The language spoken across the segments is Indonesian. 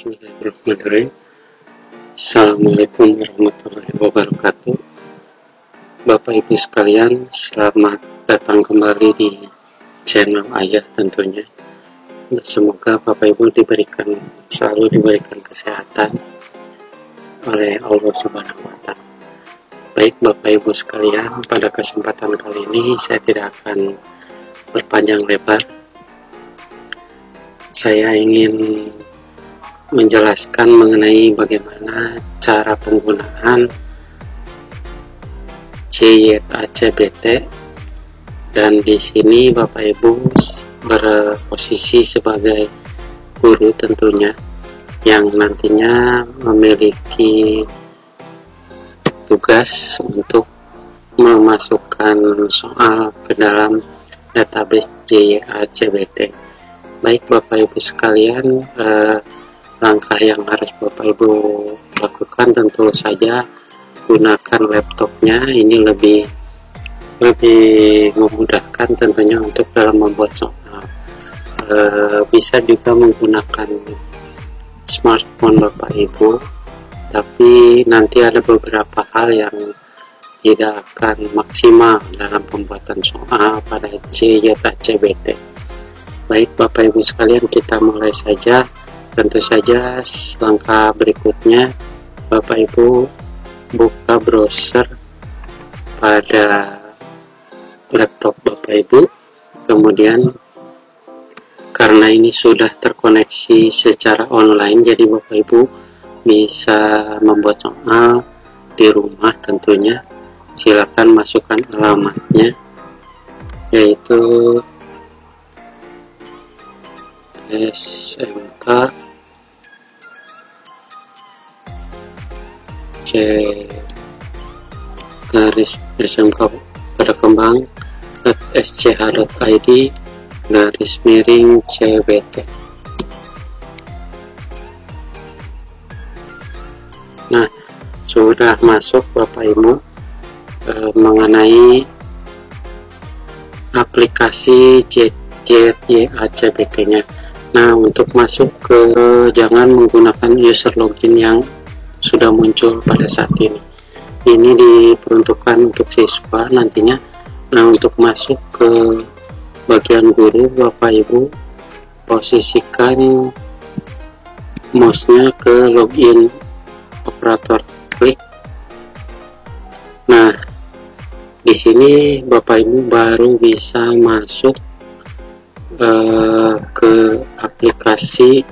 Bismillahirrahmanirrahim. Assalamualaikum warahmatullahi wabarakatuh. Bapak Ibu sekalian, selamat datang kembali di channel Ayah tentunya. Semoga Bapak Ibu selalu diberikan kesehatan oleh Allah Subhanahu wa Ta'ala. Baik Bapak Ibu sekalian, pada kesempatan kali ini saya tidak akan berpanjang lebar. Saya ingin menjelaskan mengenai bagaimana cara penggunaan CYACBT, dan di sini Bapak Ibu berposisi sebagai guru tentunya yang nantinya memiliki tugas untuk memasukkan soal ke dalam database CYACBT. Baik Bapak Ibu sekalian, langkah yang harus Bapak Ibu lakukan tentu saja gunakan laptopnya. Ini lebih memudahkan tentunya untuk dalam membuat soal. Bisa juga menggunakan smartphone Bapak Ibu, tapi nanti ada beberapa hal yang tidak akan maksimal dalam pembuatan soal pada CYACBT. Baik Bapak Ibu sekalian, kita mulai saja. Tentu saja langkah berikutnya Bapak Ibu buka browser pada laptop Bapak Ibu, kemudian karena ini sudah terkoneksi secara online, jadi Bapak Ibu bisa membuat soal di rumah tentunya. Silakan masukkan alamatnya, yaitu SMK SMK pada kembang @sch.id/CBT. Nah, sudah masuk Bapak Ibu mengenai aplikasi CYACBT-nya. Nah, untuk masuk jangan menggunakan user login yang sudah muncul pada saat ini. Ini diperuntukkan untuk siswa nantinya. Nah, untuk masuk ke bagian guru, Bapak Ibu posisikan mouse-nya ke login operator, klik. Nah, di sini Bapak Ibu baru bisa masuk ke aplikasi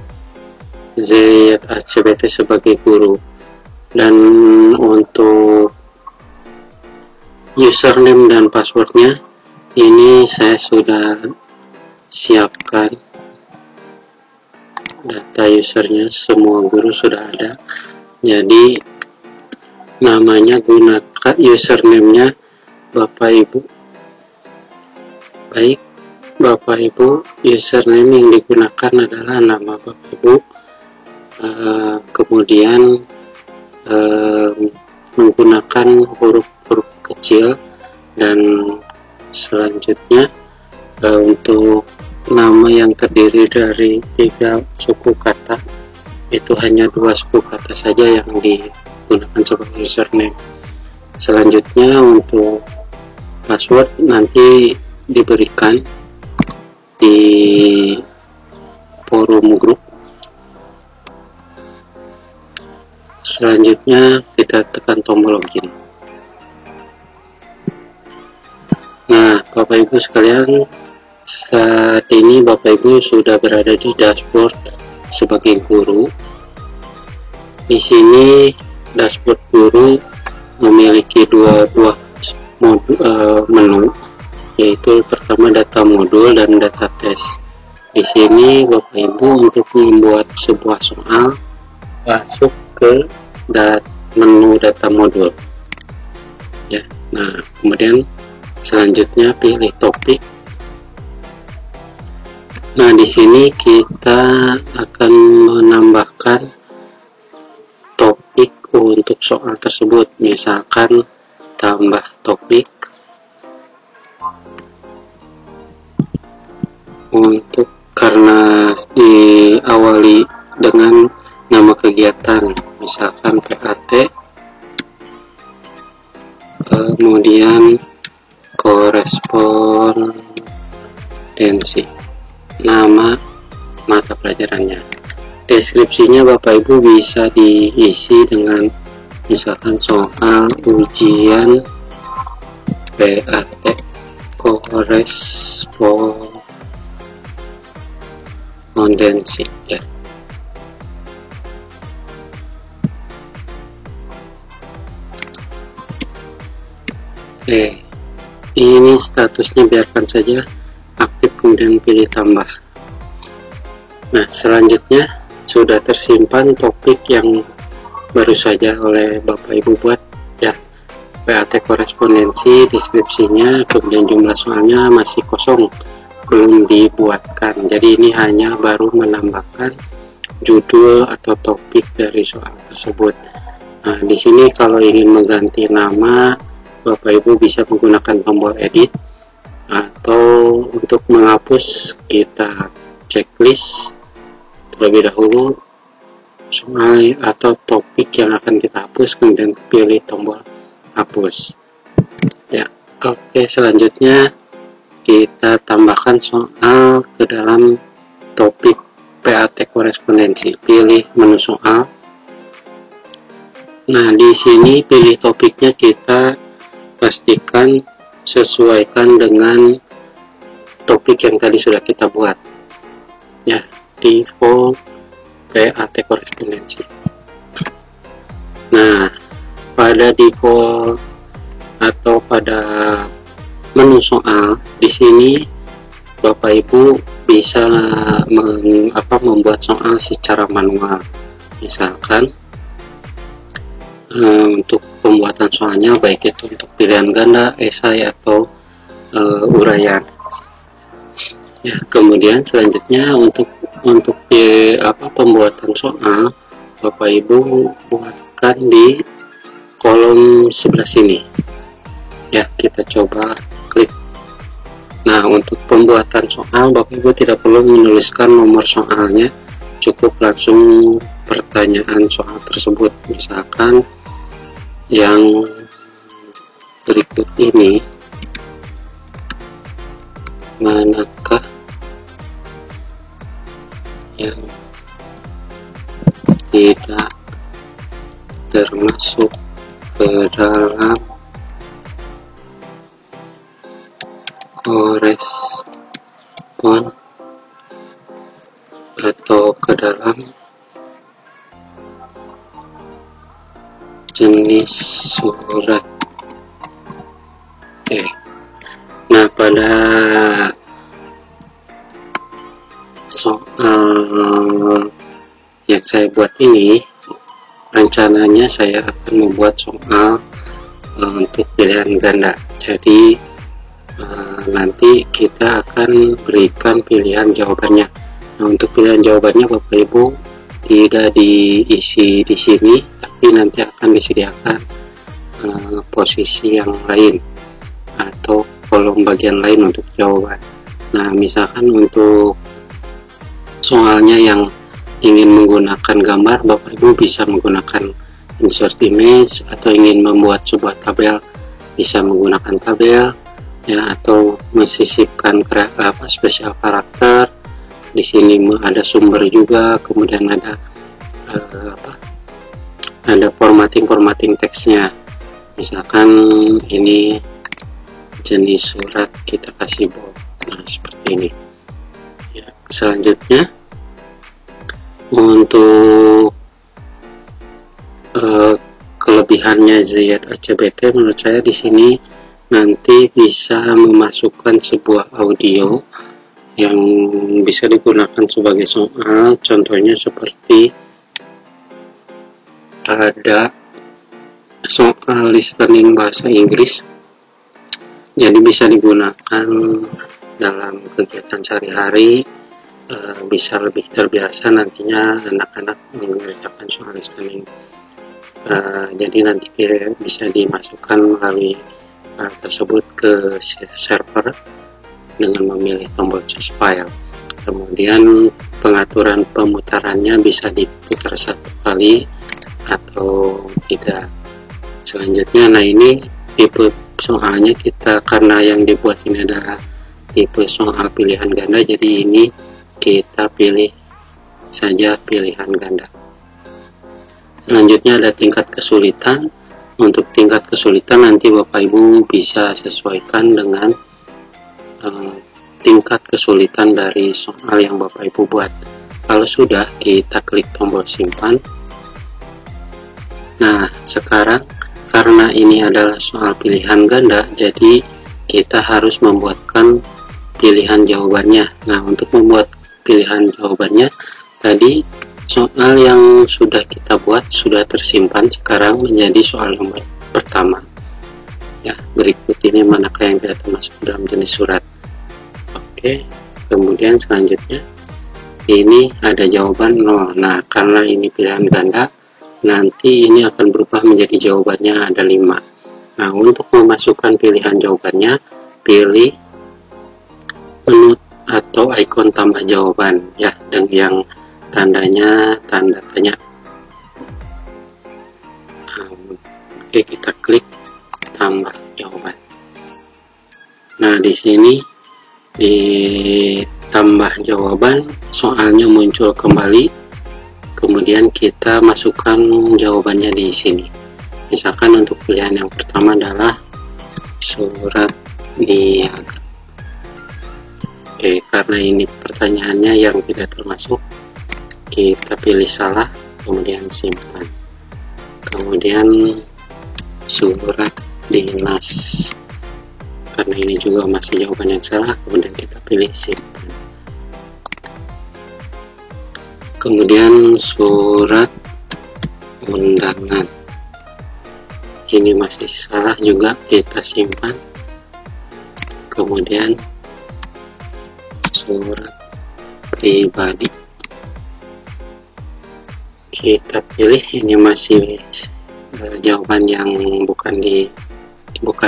CYACBT sebagai guru. Dan untuk username dan passwordnya ini saya sudah siapkan data usernya, semua guru sudah ada. Jadi namanya gunakan username-nya Bapak Ibu. Baik Bapak Ibu, username yang digunakan adalah nama Bapak Ibu, kemudian menggunakan huruf-huruf kecil, dan selanjutnya untuk nama yang terdiri dari 3 suku kata, itu hanya 2 suku kata saja yang digunakan sebagai username. Selanjutnya untuk password nanti diberikan di forum grup. Selanjutnya kita tekan tombol login. Nah, Bapak Ibu sekalian, saat ini Bapak Ibu sudah berada di dashboard sebagai guru. Di sini dashboard guru memiliki dua menu, yaitu pertama data modul dan data tes. Di sini Bapak Ibu untuk membuat sebuah soal masuk ke menu data modul. Ya, nah kemudian selanjutnya pilih topik. Nah, di sini kita akan menambahkan topik untuk soal tersebut. Misalkan tambah topik untuk, karena diawali dengan nama kegiatan, misalkan PAT, kemudian korespondensi, nama mata pelajarannya. Deskripsinya Bapak Ibu bisa diisi dengan misalkan soal ujian PAT korespondensi ya. Oke, ini statusnya biarkan saja aktif, kemudian pilih tambah. Nah, selanjutnya sudah tersimpan topik yang baru saja oleh Bapak Ibu buat ya, PAT korespondensi, deskripsinya, kemudian jumlah soalnya masih kosong, belum dibuatkan. Jadi ini hanya baru menambahkan judul atau topik dari soal tersebut. Nah, di sini kalau ingin mengganti nama, Bapak Ibu bisa menggunakan tombol edit, atau untuk menghapus kita checklist terlebih dahulu soal atau topik yang akan kita hapus, kemudian pilih tombol hapus ya. Oke, selanjutnya kita tambahkan soal ke dalam topik PAT korespondensi. Pilih menu soal. Nah, di sini pilih topiknya, kita pastikan sesuaikan dengan topik yang tadi sudah kita buat ya, default PAT korespondensi. Nah, pada default atau pada menu soal di sini Bapak Ibu bisa membuat soal secara manual. Misalkan untuk pembuatan soalnya, baik itu untuk pilihan ganda, esai, atau uraian ya. Kemudian selanjutnya untuk pembuatan soal, Bapak Ibu buatkan di kolom sebelah sini ya. Kita coba klik. Nah, untuk pembuatan soal Bapak Ibu tidak perlu menuliskan nomor soalnya, cukup langsung pertanyaan soal tersebut. Misalkan yang berikut ini, manakah yang tidak termasuk ke dalam korespon atau ke dalam jenis surat. Oke. Nah, pada soal yang saya buat ini, rencananya saya akan membuat soal untuk pilihan ganda. Jadi nanti kita akan berikan pilihan jawabannya. Nah, untuk pilihan jawabannya Bapak Ibu tidak diisi di sini, tapi nanti akan disediakan posisi yang lain atau kolom bagian lain untuk jawaban. Nah, misalkan untuk soalnya yang ingin menggunakan gambar, Bapak Ibu bisa menggunakan insert image, atau ingin membuat sebuah tabel bisa menggunakan tabel ya, atau mensisipkan spesial karakter. Di sini ada sumber juga, kemudian ada formatting teksnya. Misalkan ini jenis surat, kita kasih bold. Nah, seperti ini ya. Selanjutnya untuk kelebihannya ZACBT, menurut saya di sini nanti bisa memasukkan sebuah audio yang bisa digunakan sebagai soal. Contohnya seperti ada soal listening bahasa Inggris, jadi bisa digunakan dalam kegiatan sehari-hari, bisa lebih terbiasa nantinya anak-anak mengerjakan soal listening. Jadi nanti bisa dimasukkan melalui tersebut ke server dengan memilih tombol choose file. Kemudian pengaturan pemutarannya bisa diputar 1 kali atau tidak. Selanjutnya, nah ini tipe soalnya kita, karena yang dibuat ini adalah tipe soal pilihan ganda, jadi ini kita pilih saja pilihan ganda. Selanjutnya ada tingkat kesulitan. Untuk tingkat kesulitan nanti Bapak Ibu bisa sesuaikan dengan tingkat kesulitan dari soal yang Bapak Ibu buat. Kalau sudah, kita klik tombol simpan. Nah, sekarang karena ini adalah soal pilihan ganda, jadi kita harus membuatkan pilihan jawabannya. Nah, untuk membuat pilihan jawabannya, tadi soal yang sudah kita buat sudah tersimpan sekarang menjadi soal nomor pertama. Ya, berikut ini manakah yang tidak termasuk dalam jenis surat. Oke, kemudian selanjutnya ini ada jawaban 0. Nah, karena ini pilihan ganda, nanti ini akan berubah menjadi jawabannya ada 5. Nah, untuk memasukkan pilihan jawabannya, pilih menu atau ikon tambah jawaban ya, dan yang tandanya tanda tanya. Oke, kita klik tambah jawaban. Nah, di sini di tambah jawaban soalnya muncul kembali, kemudian kita masukkan jawabannya di sini. Misalkan untuk pilihan yang pertama adalah surat niaga. Oke, karena ini pertanyaannya yang tidak termasuk, kita pilih salah, kemudian simpan. Kemudian surat dinas, karena ini juga masih jawaban yang salah, kemudian kita pilih simpan. Kemudian surat undangan, ini masih salah juga, kita simpan. Kemudian surat pribadi, kita pilih, ini masih jawaban yang bukan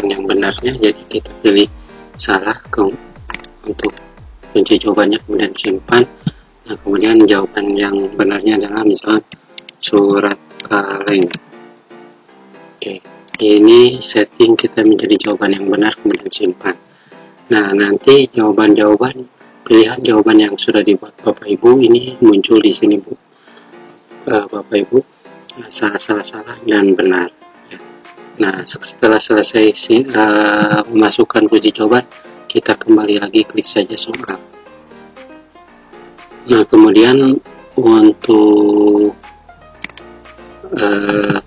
yang benarnya, jadi kita pilih salah untuk kunci jawabannya, kemudian simpan. Nah, kemudian jawaban yang benarnya adalah misalnya surat kaleng. Oke, ini setting kita menjadi jawaban yang benar, kemudian simpan. Nah, nanti jawaban-jawaban pilihan jawaban yang sudah dibuat Bapak Ibu ini muncul di sini, Bu. Bapak Ibu, salah dan benar ya. Nah, setelah selesai memasukkan kunci jawaban, kita kembali lagi klik saja soal. Nah, kemudian untuk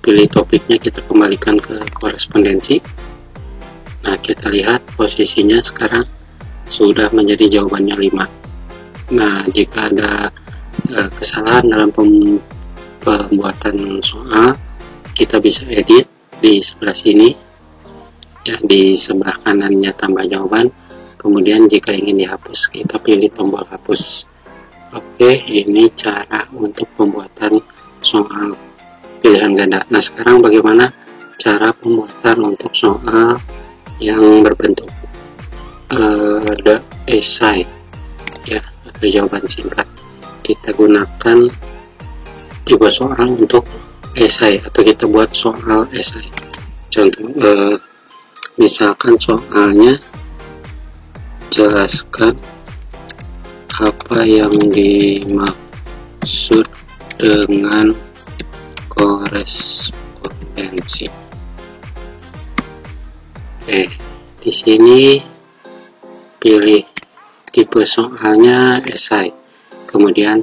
pilih topiknya, kita kembalikan ke korespondensi. Nah, kita lihat posisinya sekarang sudah menjadi jawabannya 5. Nah, jika ada kesalahan dalam pembuatan soal, kita bisa edit di sebelah sini ya, di sebelah kanannya tambah jawaban. Kemudian jika ingin dihapus, kita pilih tombol hapus. Oke, ini cara untuk pembuatan soal pilihan ganda. Nah, sekarang bagaimana cara pembuatan untuk soal yang berbentuk the essay ya, atau jawaban singkat. Kita gunakan tipe soal untuk essay, atau kita buat soal essay. Contoh, misalkan soalnya jelaskan apa yang dimaksud dengan korespondensi. Oke, di sini pilih tipe soalnya essay, kemudian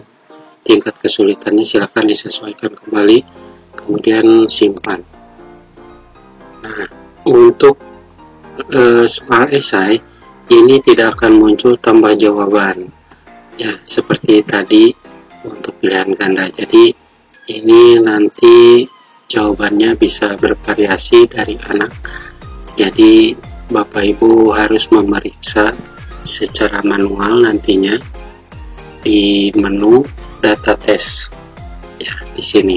tingkat kesulitannya silakan disesuaikan kembali, kemudian simpan. Nah, untuk soal essay ini tidak akan muncul tambah jawaban ya, seperti tadi untuk pilihan ganda. Jadi ini nanti jawabannya bisa bervariasi dari anak, jadi Bapak Ibu harus memeriksa secara manual nantinya di menu data tes ya, di sini.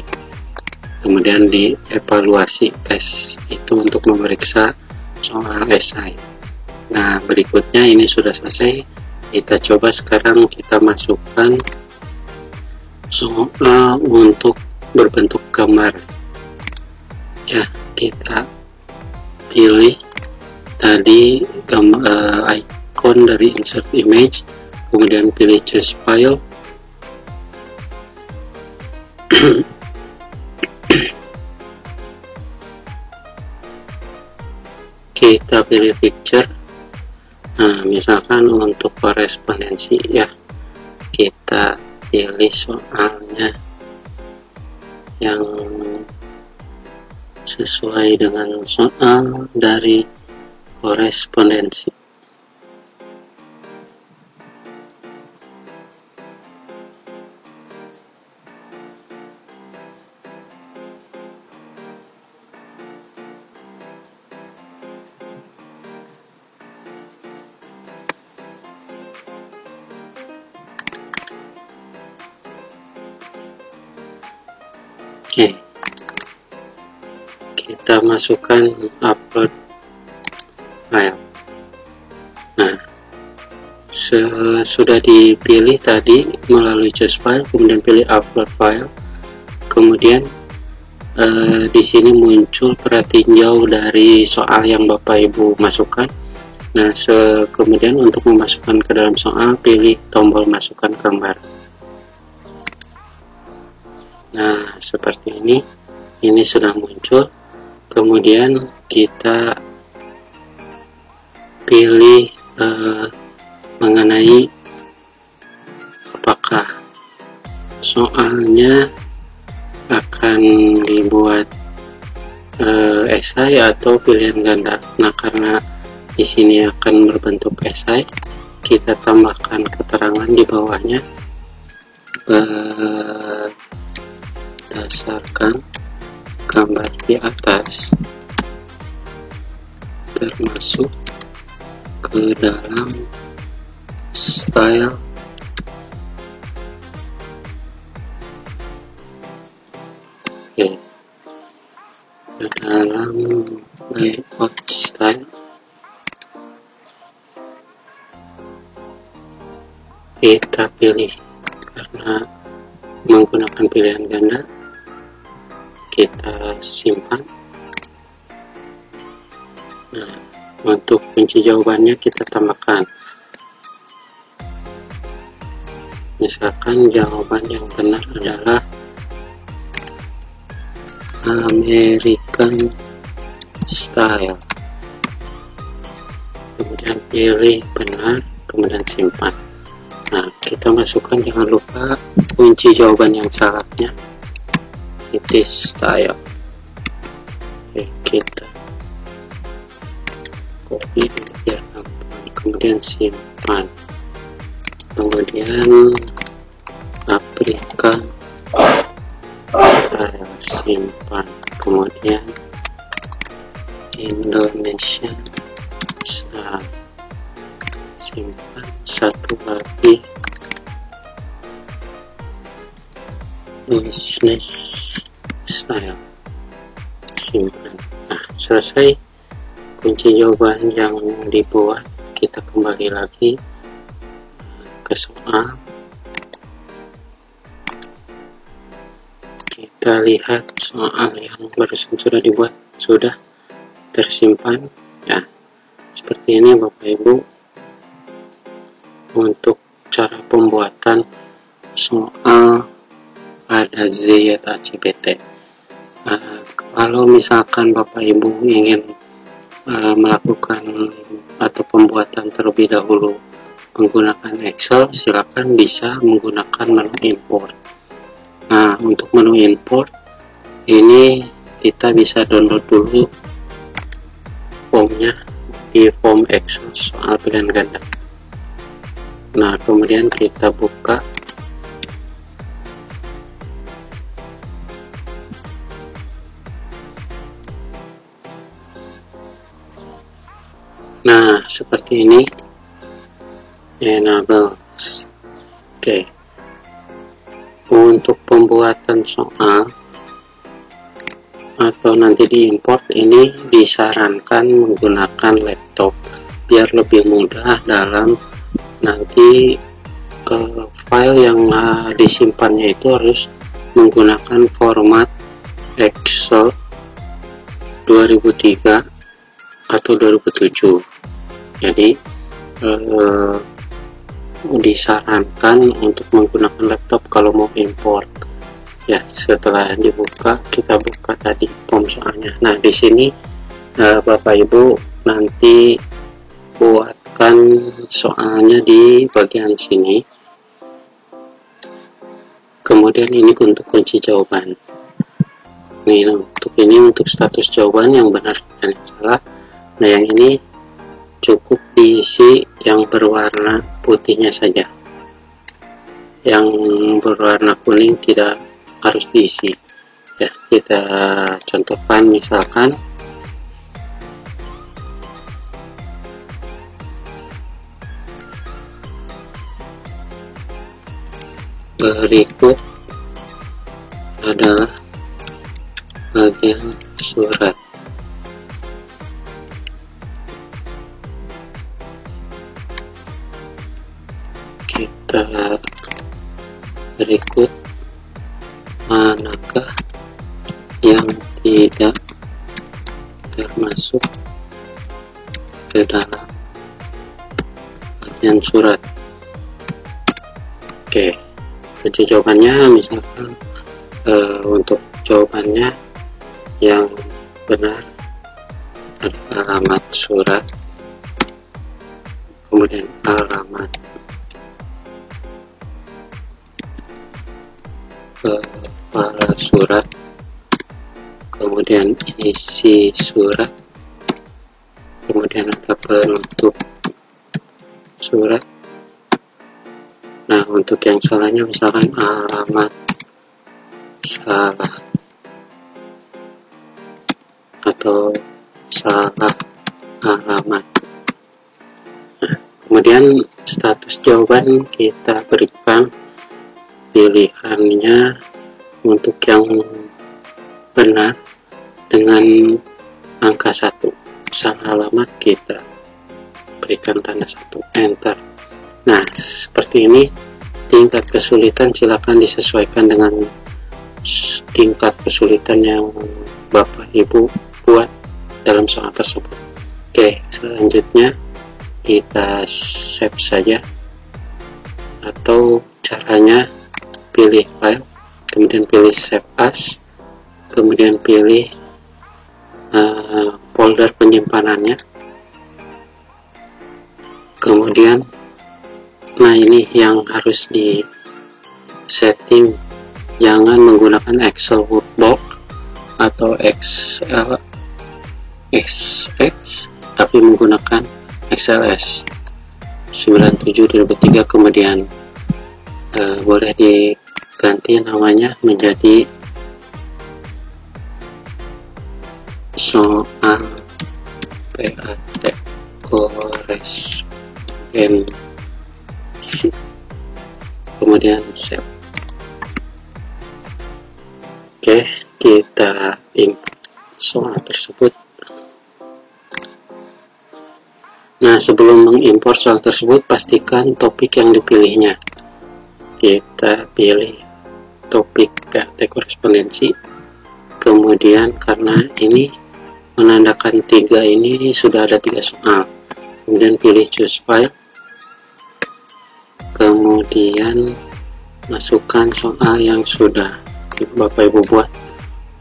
Kemudian di evaluasi tes, itu untuk memeriksa soal essay. Nah, berikutnya ini sudah selesai. Kita coba sekarang kita masukkan soal untuk berbentuk gambar ya. Kita pilih tadi icon dari insert image, kemudian pilih choose file. Kita pilih picture. Nah, misalkan untuk korespondensi ya, kita pilih soalnya yang sesuai dengan soal dari korespondensi. Oke, kita masukkan upload file. Nah, sudah dipilih tadi melalui choose file, kemudian pilih upload file, kemudian di sini muncul pratinjau dari soal yang Bapak Ibu masukkan. Nah, kemudian untuk memasukkan ke dalam soal, pilih tombol masukkan gambar. Nah, seperti ini sudah muncul. Kemudian kita pilih mengenai apakah soalnya akan dibuat esai atau pilihan ganda. Nah, karena di sini akan berbentuk esai, kita tambahkan keterangan di bawahnya. Berdasarkan gambar di atas, termasuk ke dalam style ke dalam layout style, kita pilih karena menggunakan pilihan ganda, kita simpan. Nah, untuk kunci jawabannya kita tambahkan, misalkan jawaban yang benar adalah American style, kemudian pilih benar, kemudian simpan. Nah, kita masukkan, jangan lupa kunci jawaban yang salahnya, it is style. Oke, kita copy biar gampang, kemudian simpan, kemudian Afrika style, simpan, kemudian Indonesia style, simpan. Satu lagi business style, simpan. Nah, selesai kunci jawaban yang dibuat. Kita kembali lagi ke soal, kita lihat soal yang barusan sudah dibuat, sudah tersimpan ya. Seperti ini Bapak Ibu untuk cara pembuatan soal pada ZACPT. Kalau misalkan Bapak Ibu ingin melakukan atau pembuatan terlebih dahulu menggunakan Excel, silakan bisa menggunakan menu import. Nah, untuk menu import ini kita bisa download dulu formnya di form Excel soal pilihan ganda. Nah, kemudian kita buka. Nah, seperti ini. Enable. Oke. Untuk pembuatan soal atau nanti diimport, ini disarankan menggunakan laptop biar lebih mudah dalam nanti file yang disimpannya itu harus menggunakan format Excel 2003 atau 2007. Jadi disarankan untuk menggunakan laptop kalau mau import. Ya, setelah dibuka, kita buka tadi form soalnya. Nah, di sini Bapak Ibu nanti buatkan soalnya di bagian sini. Kemudian ini untuk kunci jawaban. Nih, untuk status jawaban yang benar dan yang salah. Nah, yang ini cukup diisi yang berwarna putihnya saja. Yang berwarna kuning tidak harus diisi. Ya, kita contohkan misalkan berikut adalah bagian surat. Kita berikut manakah yang tidak termasuk ke dalam bagian surat. Oke, kunci jawabannya misalkan untuk jawabannya yang benar ada alamat surat, kemudian alamat kepala surat, kemudian isi surat, kemudian ada penutup surat. Nah, untuk yang salahnya misalkan alamat salah atau salah alamat. Nah, kemudian status jawaban kita berikan pilihannya untuk yang benar dengan angka 1. Salah alamat kita berikan tanda 1, enter. Nah, seperti ini. Tingkat kesulitan silakan disesuaikan dengan tingkat kesulitan yang Bapak Ibu buat dalam soal tersebut. Oke, selanjutnya kita save saja, atau caranya pilih file, kemudian pilih save as, kemudian pilih folder penyimpanannya, kemudian nah ini yang harus di setting, jangan menggunakan Excel Workbook atau Excel XX, tapi menggunakan XLS 97/2003. Kemudian boleh diganti namanya menjadi soal PAT korespondensi, kemudian save. Oke, kita import soal tersebut. Nah, sebelum mengimport soal tersebut, pastikan topik yang dipilihnya. Kita pilih topik PAT korespondensi. Kemudian karena ini menandakan 3, ini sudah ada 3 soal. Kemudian pilih choose file. Kemudian masukkan soal yang sudah Bapak Ibu buat,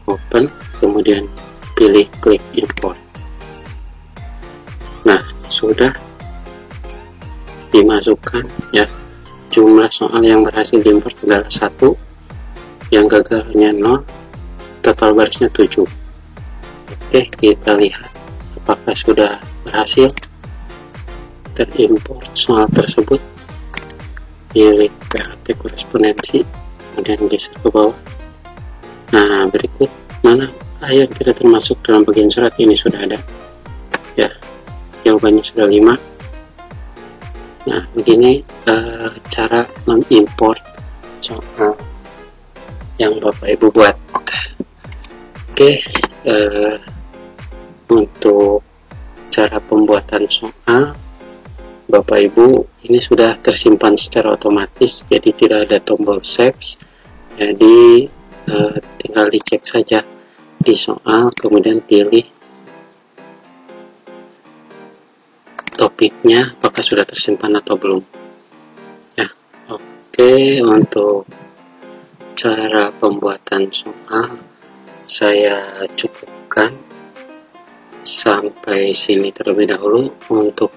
open, kemudian pilih klik import. Nah, sudah dimasukkan ya. Jumlah soal yang berhasil diimport adalah 1, yang gagalnya 0, total barisnya 7. Oke, kita lihat apakah sudah berhasil terimport soal tersebut. Pilih PAT korespondensi, kemudian geser ke bawah. Nah, berikut mana yang tidak termasuk dalam bagian surat, ini sudah ada ya, jawabannya sudah 5. Nah, begini cara mengimport soal yang Bapak Ibu buat. Oke, untuk cara pembuatan soal Bapak Ibu, ini sudah tersimpan secara otomatis, jadi tidak ada tombol save. Jadi tinggal dicek saja di soal, kemudian pilih topiknya apakah sudah tersimpan atau belum. Ya, oke, untuk cara pembuatan soal saya cukupkan sampai sini terlebih dahulu. Untuk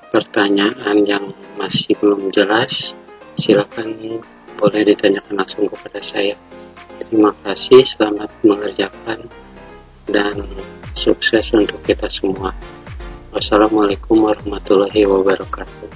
pertanyaan yang masih belum jelas, silakan boleh ditanyakan langsung kepada saya. Terima kasih, selamat mengerjakan, dan sukses untuk kita semua. Wassalamualaikum warahmatullahi wabarakatuh.